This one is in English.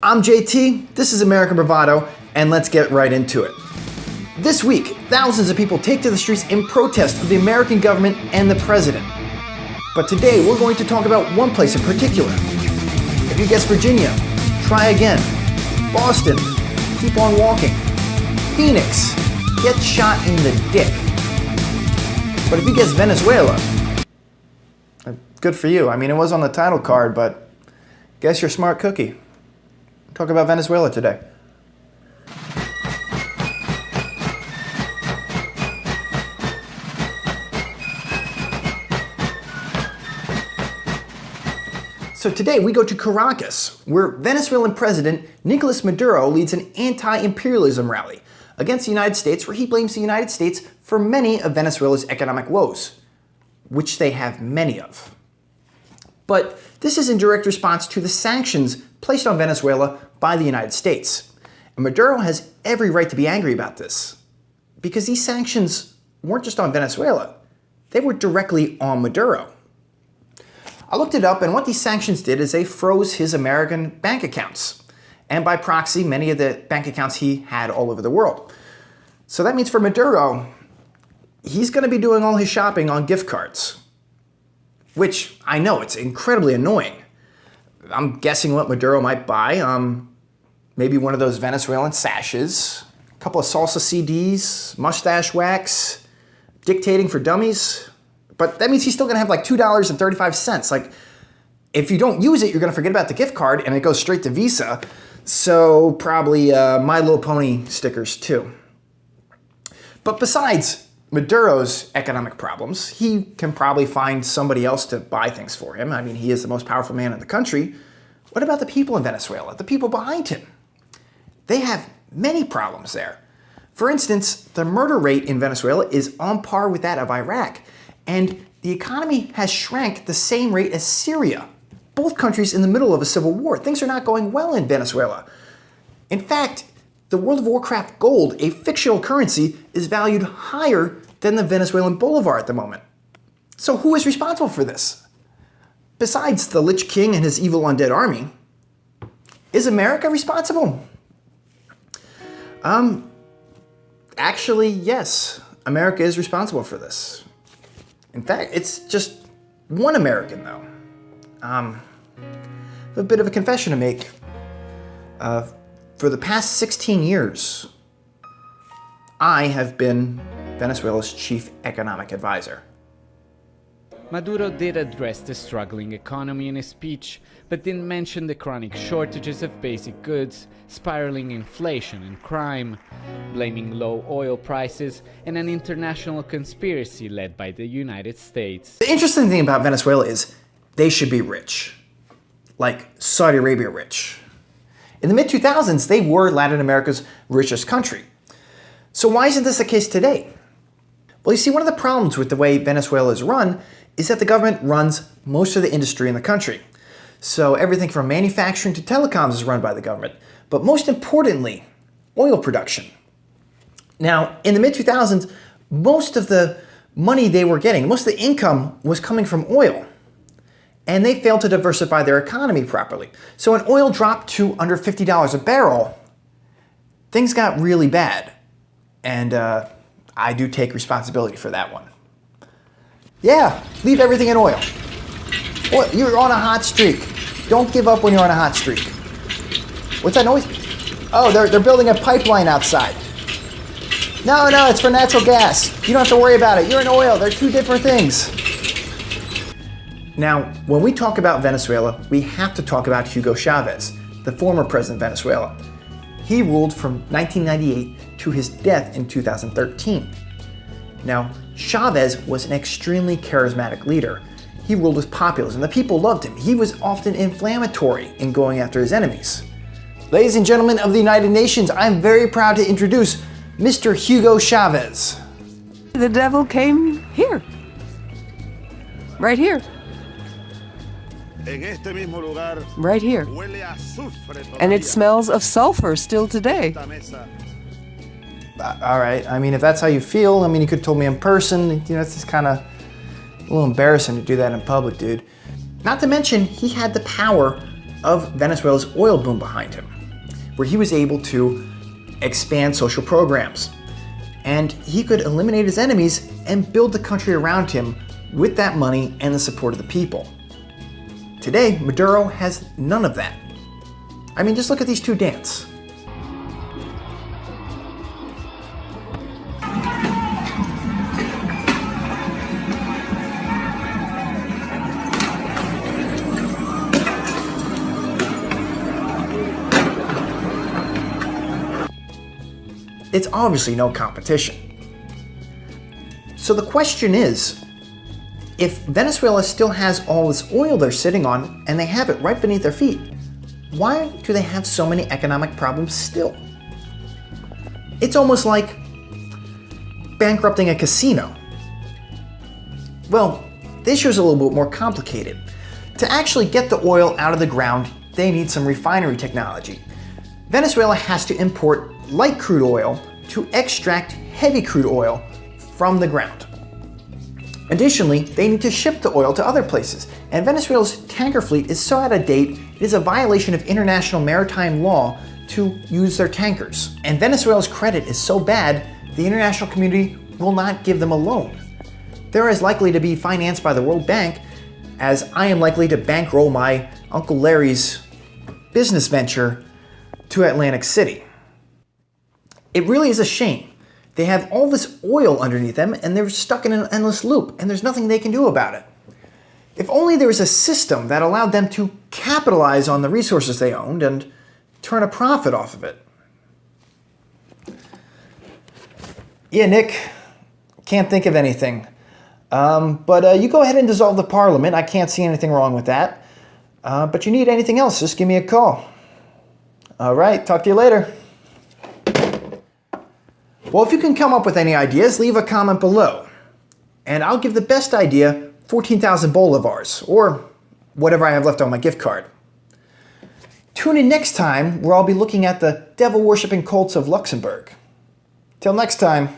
I'm JT, this is American Bravado, and let's get right into it. This week, thousands of people take to the streets in protest of the American government and the president. But today, we're going to talk about one place in particular. If you guessed Virginia, try again. Boston, keep on walking. Phoenix, get shot in the dick. But if you guessed Venezuela, good for you. I mean, it was on the title card, but guess you're a smart cookie. Talk about Venezuela today. So today we go to Caracas, where Venezuelan President Nicholas Madero leads an anti-imperialism rally against the United States, where he blames the United States for many of Venezuela's economic woes, which they have many of. But this is in direct response to the sanctions placed on Venezuela by the United States. And Madero has every right to be angry about this, because these sanctions weren't just on Venezuela, they were directly on Madero. I looked it up, and what these sanctions did is they froze his American bank accounts, and by proxy, many of the bank accounts he had all over the world. So that means for Madero, he's going to be doing all his shopping on gift cards, which I know, it's incredibly annoying. I'm guessing what Madero might buy, maybe one of those Venezuelan sashes, a couple of salsa CDs, mustache wax, dictating for dummies. But that means he's still gonna have like $2.35. Like, if you don't use it, you're gonna forget about the gift card and it goes straight to Visa. So probably My Little Pony stickers too. But besides Maduro's economic problems, he can probably find somebody else to buy things for him. I mean, he is the most powerful man in the country. What about the people in Venezuela, the people behind him? They have many problems there. For instance, the murder rate in Venezuela is on par with that of Iraq. And the economy has shrank the same rate as Syria, both countries in the middle of a civil war. Things are not going well in Venezuela. In fact, the World of Warcraft gold, a fictional currency, is valued higher than the Venezuelan bolivar at the moment. So who is responsible for this? Besides the Lich King and his evil undead army, is America responsible? Actually, yes. America is responsible for this. In fact, it's just one American, though. I have a bit of a confession to make. For the past 16 years, I have been Venezuela's chief economic advisor. Maduro did address the struggling economy in his speech, but didn't mention the chronic shortages of basic goods, spiraling inflation and crime, blaming low oil prices, and an international conspiracy led by the United States. The interesting thing about Venezuela is they should be rich, like Saudi Arabia rich. In the mid-2000s, they were Latin America's richest country. So why isn't this the case today? Well, you see, one of the problems with the way Venezuela is run is that the government runs most of the industry in the country. So everything from manufacturing to telecoms is run by the government. But most importantly, oil production. Now, in the mid-2000s, most of the money they were getting, most of the income was coming from oil. And they failed to diversify their economy properly. So when oil dropped to under $50 a barrel, things got really bad. And I do take responsibility for that one. Yeah, leave everything in oil. You're on a hot streak. Don't give up when you're on a hot streak. What's that noise? Oh, they're building a pipeline outside. No, it's for natural gas. You don't have to worry about it. You're in oil. They're two different things. Now, when we talk about Venezuela, we have to talk about Hugo Chavez, the former president of Venezuela. He ruled from 1998 to his death in 2013. Now, Chavez was an extremely charismatic leader. He ruled with populism. The people loved him. He was often inflammatory in going after his enemies. Ladies and gentlemen of the United Nations, I'm very proud to introduce Mr. Hugo Chavez. The devil came here. Right here. Right here. And it smells of sulfur still today. All right, I mean, if that's how you feel, I mean, you could have told me in person. You know, it's just kind of a little embarrassing to do that in public, dude. Not to mention, he had the power of Venezuela's oil boom behind him. where he was able to expand social programs. And he could eliminate his enemies and build the country around him with that money and the support of the people. Today, Maduro has none of that. I mean, just look at these two dance. It's obviously no competition. So the question is, if Venezuela still has all this oil they're sitting on and they have it right beneath their feet, why do they have so many economic problems still? It's almost like bankrupting a casino. Well, the issue is a little bit more complicated. To actually get the oil out of the ground, they need some refinery technology. Venezuela has to import light crude oil to extract heavy crude oil from the ground. Additionally, they need to ship the oil to other places, and Venezuela's tanker fleet is so out of date, it is a violation of international maritime law to use their tankers. And Venezuela's credit is so bad, the international community will not give them a loan. They're as likely to be financed by the World Bank as I am likely to bankroll my Uncle Larry's business venture to Atlantic City. It really is a shame. They have all this oil underneath them and they're stuck in an endless loop and there's nothing they can do about it. If only there was a system that allowed them to capitalize on the resources they owned and turn a profit off of it. Yeah, Nick, can't think of anything. But you go ahead and dissolve the parliament. I can't see anything wrong with that. But you need anything else, just give me a call. All right, talk to you later. Well, if you can come up with any ideas, leave a comment below. And I'll give the best idea 14,000 bolivars, or whatever I have left on my gift card. Tune in next time, where I'll be looking at the devil-worshipping cults of Luxembourg. Till next time.